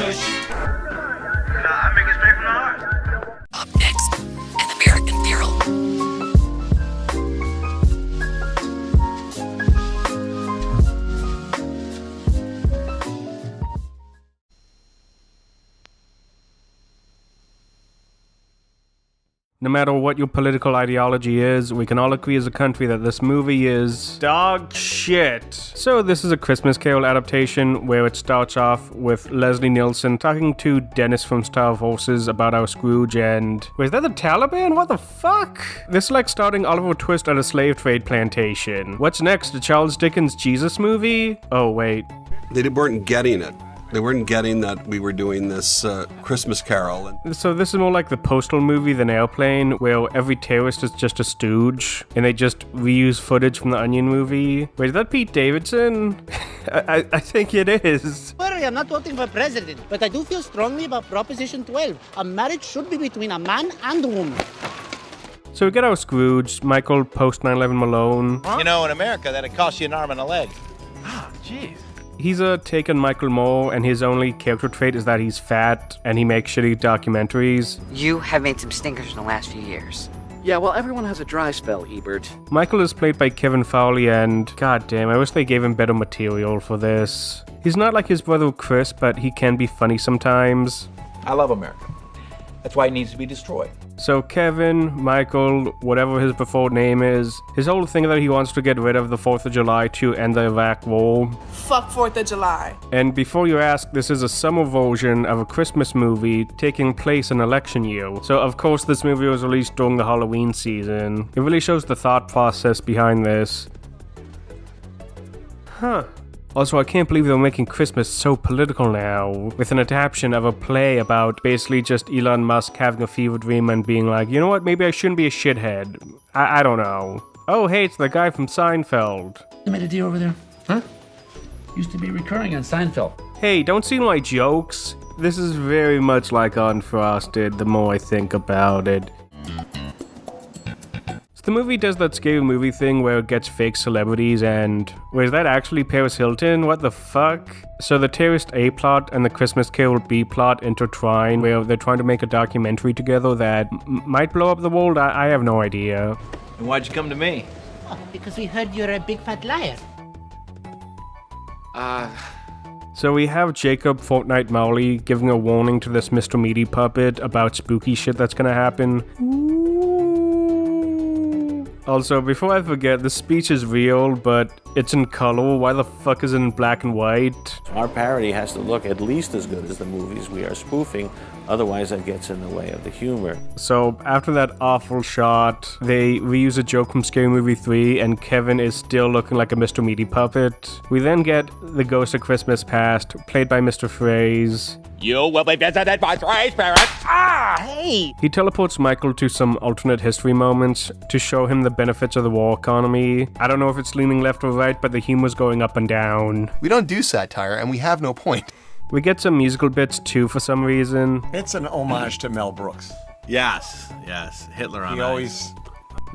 tush. I make it straight from the heart. Up next, an American Carol. No matter what your political ideology is, we can all agree as a country that this movie is dog shit. So this is a Christmas Carol adaptation where it starts off with Leslie Nielsen talking to Dennis from Star of Horses about our Scrooge and... Wait, is that the Taliban? What the fuck? This is like starting Oliver Twist at a slave trade plantation. What's next? The Charles Dickens Jesus movie? Oh, wait. They weren't getting it. They weren't getting that we were doing this Christmas Carol. So this is more like the Postal movie than Airplane, where every terrorist is just a stooge, and they just reuse footage from the Onion movie. Wait, is that Pete Davidson? I think it is. Sorry, I'm not voting for president, but I do feel strongly about Proposition 12. A marriage should be between a man and a woman. So we get our Scrooge, Michael post 9/11 Malone. Huh? You know, in America, that'd cost you an arm and a leg. Ah, jeez. He's a taken Michael Moore, and his only character trait is that he's fat and he makes shitty documentaries. You have made some stinkers in the last few years. Yeah, well, everyone has a dry spell, Ebert. Michael is played by Kevin Fowley, and goddamn, I wish they gave him better material for this. He's not like his brother Chris, but he can be funny sometimes. I love America. That's why it needs to be destroyed. So Kevin, Michael, whatever his preferred name is, his whole thing that he wants to get rid of the 4th of July to end the Iraq War. Fuck 4th of July. And before you ask, this is a summer version of a Christmas movie taking place in election year. So of course this movie was released during the Halloween season. It really shows the thought process behind this. Huh. Also, I can't believe they're making Christmas so political now, with an adaptation of a play about basically just Elon Musk having a fever dream and being like, you know what, maybe I shouldn't be a shithead. I don't know. Oh, hey, it's the guy from Seinfeld. You made a deal over there? Huh? Used to be recurring on Seinfeld. Hey, don't see my jokes. This is very much like Unfrosted, the more I think about it. The movie does that scary movie thing where it gets fake celebrities and... Wait, is that actually Paris Hilton? What the fuck? So the terrorist A plot and the Christmas Carol B plot intertwine where they're trying to make a documentary together that might blow up the world? I have no idea. And why'd you come to me? Oh, because we heard you're a big fat liar. So we have Jacob Fortnite Mowley giving a warning to this Mr. Meaty puppet about spooky shit that's gonna happen. Also, before I forget, the speech is real, but it's in color. Why the fuck is it in black and white? Our parody has to look at least as good as the movies we are spoofing, otherwise that gets in the way of the humor. So, after that awful shot, they reuse a joke from Scary Movie 3, and Kevin is still looking like a Mr. Meaty puppet. We then get The Ghost of Christmas Past, played by Mr. Phrase. You will be visited by three spirits. Ah, hey! He teleports Michael to some alternate history moments to show him the benefits of the war economy. I don't know if it's leaning left or right, but the humor's going up and down. We don't do satire, and we have no point. We get some musical bits too for some reason. It's an homage to Mel Brooks. Yes, Hitler on Ice.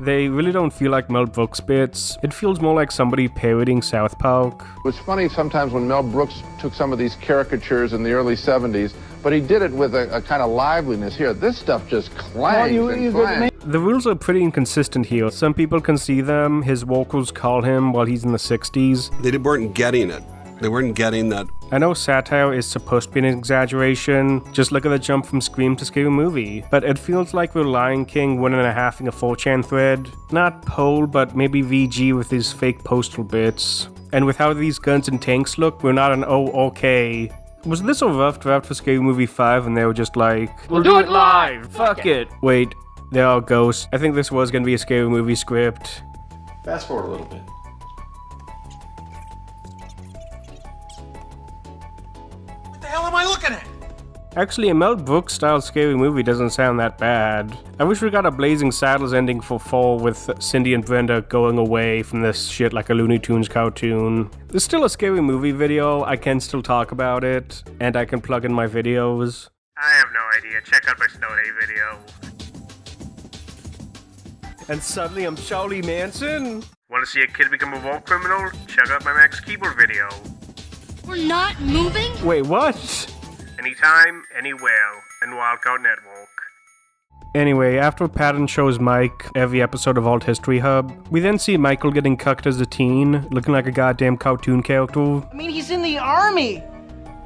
They really don't feel like Mel Brooks bits. It feels more like somebody parodying South Park. It was funny sometimes when Mel Brooks took some of these caricatures in the early 70s, but he did it with a kind of liveliness here. This stuff just clangs and clangs. The rules are pretty inconsistent here. Some people can see them. His vocals call him while he's in the 60s. They weren't getting it. They weren't getting that. I know satire is supposed to be an exaggeration. Just look at the jump from Scream to Scary Movie. But it feels like we're Lion King 1.5ing a 4chan thread. Not Pole, but maybe VG with these fake postal bits. And with how these guns and tanks look, we're not an okay. Was this a rough draft for Scary Movie 5 and they were just like, we'll do it live! Fuck it! Wait, there are ghosts. I think this was gonna be a Scary Movie script. Fast forward a little bit. What the hell am I looking at? Actually, a Mel Brooks style Scary Movie doesn't sound that bad. I wish we got a Blazing Saddles ending for fall with Cindy and Brenda going away from this shit like a Looney Tunes cartoon. There's still a Scary Movie video, I can still talk about it, and I can plug in my videos. I have no idea, check out my Snow Day video. And suddenly I'm Charlie Manson? Want to see a kid become a war criminal? Check out my Max Keyboard video. We're not moving? Wait, what? anytime, anywhere, and Wildcard Network. Anyway, after Patton shows Mike every episode of Alt History Hub, we then see Michael getting cucked as a teen, looking like a goddamn cartoon character. I mean, he's in the army.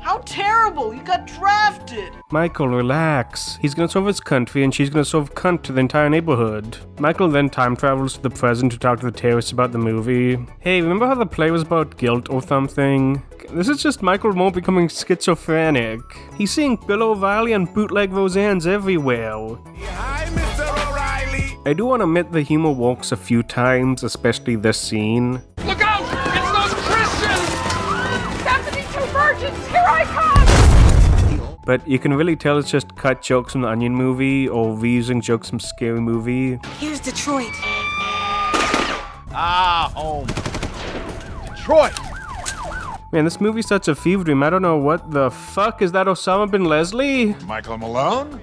How terrible! You got drafted! Michael, relax. He's gonna serve his country and she's gonna serve cunt to the entire neighborhood. Michael then time travels to the present to talk to the terrorists about the movie. Hey, remember how the play was about guilt or something? This is just Michael Moore becoming schizophrenic. He's seeing Bill O'Reilly and bootleg Roseannes everywhere. Hi, Mr. O'Reilly! I do want to admit the humor works a few times, especially this scene. Look out! It's those Christians! 72 virgins, here I come! But you can really tell it's just cut jokes from the Onion movie or reusing jokes from Scary Movie. Here's Detroit. Ah, home. Detroit! Man, this movie's such a fever dream. I don't know what the fuck is that, Osama bin Leslie? Michael Malone?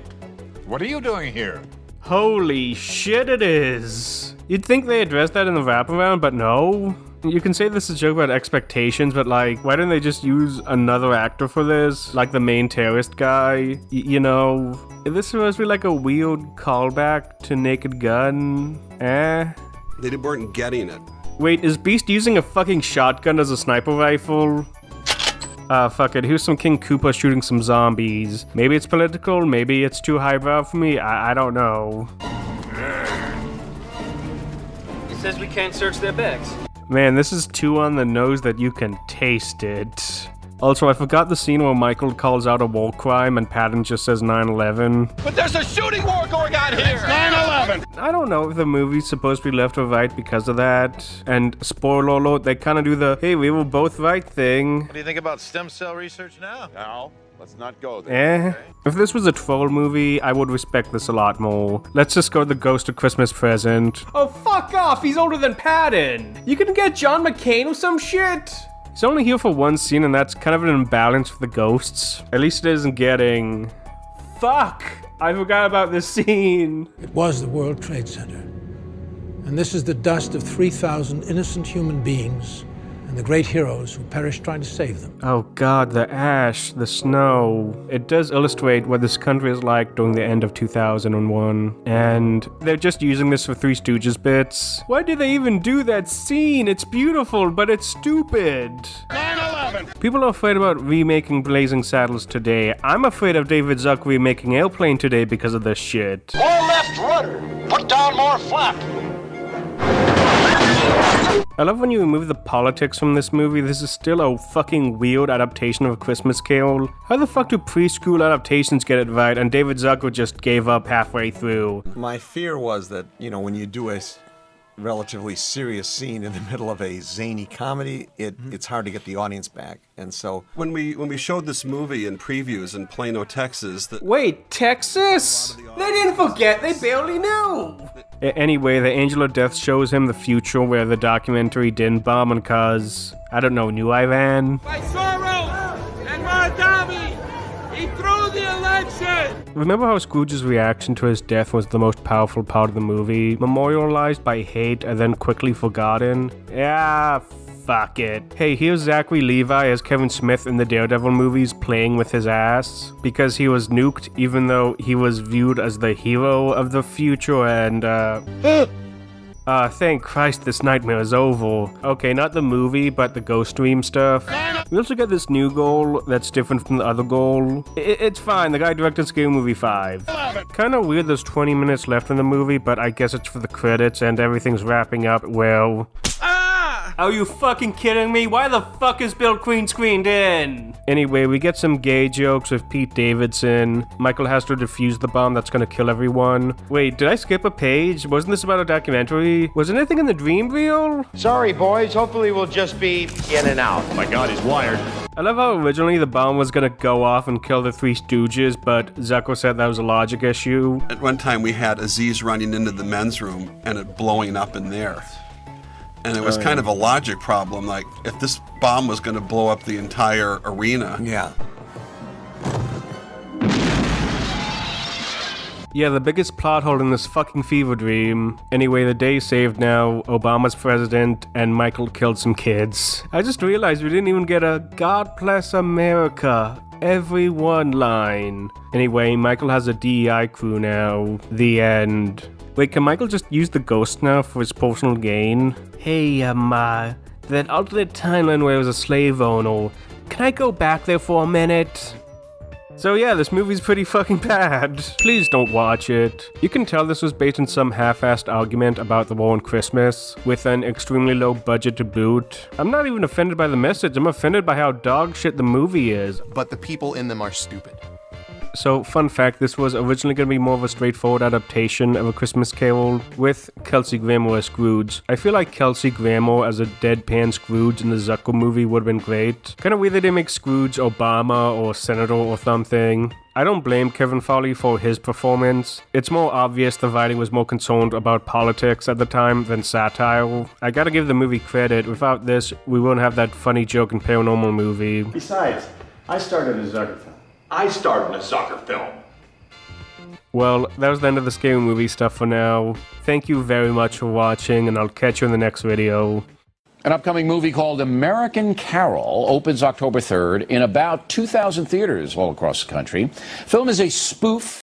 What are you doing here? Holy shit, it is. You'd think they addressed that in the wraparound, but no. You can say this is a joke about expectations, but like, why didn't they just use another actor for this? Like the main terrorist guy, you know? This supposed to be like a weird callback to Naked Gun? They weren't getting it. Wait, is Beast using a fucking shotgun as a sniper rifle? Fuck it, here's some King Koopa shooting some zombies. Maybe it's political, maybe it's too highbrow for me, I don't know. He says we can't search their bags. Man, this is too on the nose that you can taste it. Also, I forgot the scene where Michael calls out a war crime and Patton just says 9/11. But there's a shooting war going on here! 9/11! I don't know if the movie's supposed to be left or right because of that. And spoiler alert, they kind of do the, hey, we were both right thing. What do you think about stem cell research now? No, let's not go there. If this was a troll movie, I would respect this a lot more. Let's just go the Ghost of Christmas Present. Oh, fuck off! He's older than Patton! You can get John McCain or some shit! He's only here for one scene, and that's kind of an imbalance for the ghosts. At least it isn't getting... Fuck! I forgot about this scene. It was the World Trade Center. And this is the dust of 3,000 innocent human beings and the great heroes who perished trying to save them. Oh god, the ash, the snow. It does illustrate what this country is like during the end of 2001. And they're just using this for Three Stooges bits. Why did they even do that scene? It's beautiful, but it's stupid. 9/11! People are afraid about remaking Blazing Saddles today. I'm afraid of David Zucker remaking Airplane today because of this shit. More left rudder! Put down more flap! I love when you remove the politics from this movie, this is still a fucking weird adaptation of A Christmas Carol. How the fuck do preschool adaptations get it right and David Zucker just gave up halfway through? My fear was that, you know, when you do a relatively serious scene in the middle of a zany comedy, it's hard to get the audience back. And so when we showed this movie in previews in Plano, Texas, wait, Texas? They didn't forget, they barely knew. Anyway, the Angel of Death shows him the future where the documentary didn't bomb and cause, I don't know, New Iran? By Soros and Maradami! He threw the election! Remember how Scrooge's reaction to his death was the most powerful part of the movie? Memorialized by hate and then quickly forgotten? Yeah, fuck it. Hey, here's Zachary Levi as Kevin Smith in the Daredevil movies playing with his ass because he was nuked even though he was viewed as the hero of the future and, thank Christ this nightmare is over. Okay, not the movie, but the Ghost Dream stuff. We also get this new goal that's different from the other goal. It's fine, the guy directed Scary Movie 5. Kinda weird there's 20 minutes left in the movie, but I guess it's for the credits and everything's wrapping up well. Are you fucking kidding me? Why the fuck is Bill Queen screened in? Anyway, we get some gay jokes with Pete Davidson. Michael has to defuse the bomb that's gonna kill everyone. Wait, did I skip a page? Wasn't this about a documentary? Was anything in the dream real? Sorry, boys. Hopefully we'll just be in and out. Oh my god, he's wired. I love how originally the bomb was gonna go off and kill the Three Stooges, but Zucker said that was a logic issue. At one time we had Aziz running into the men's room and it blowing up in there. And it was kind of a logic problem, like if this bomb was going to blow up the entire arena. Yeah. Yeah, the biggest plot hole in this fucking fever dream. Anyway, the day's saved now, Obama's president, and Michael killed some kids. I just realized we didn't even get a God bless America, everyone line. Anyway, Michael has a DEI crew now. The end. Wait, can Michael just use the ghost now for his personal gain? Hey, that alternate timeline where I was a slave owner, can I go back there for a minute? So yeah, this movie's pretty fucking bad. Please don't watch it. You can tell this was based on some half-assed argument about the war on Christmas, with an extremely low budget to boot. I'm not even offended by the message, I'm offended by how dog shit the movie is. But the people in them are stupid. So, fun fact, this was originally going to be more of a straightforward adaptation of A Christmas Carol with Kelsey Grammer as Scrooge. I feel like Kelsey Grammer as a deadpan Scrooge in the Zucker movie would have been great. Kind of weird they didn't make Scrooge Obama or Senator or something. I don't blame Kevin Foley for his performance. It's more obvious the writing was more concerned about politics at the time than satire. I gotta give the movie credit. Without this, we wouldn't have that funny joke in Paranormal movie. Besides, I started a Zucker film. I starred in a Zucker film. Well, that was the end of the scary movie stuff for now. Thank you very much for watching, and I'll catch you in the next video. An upcoming movie called American Carol opens October 3rd in about 2,000 theaters all across the country. The film is a spoof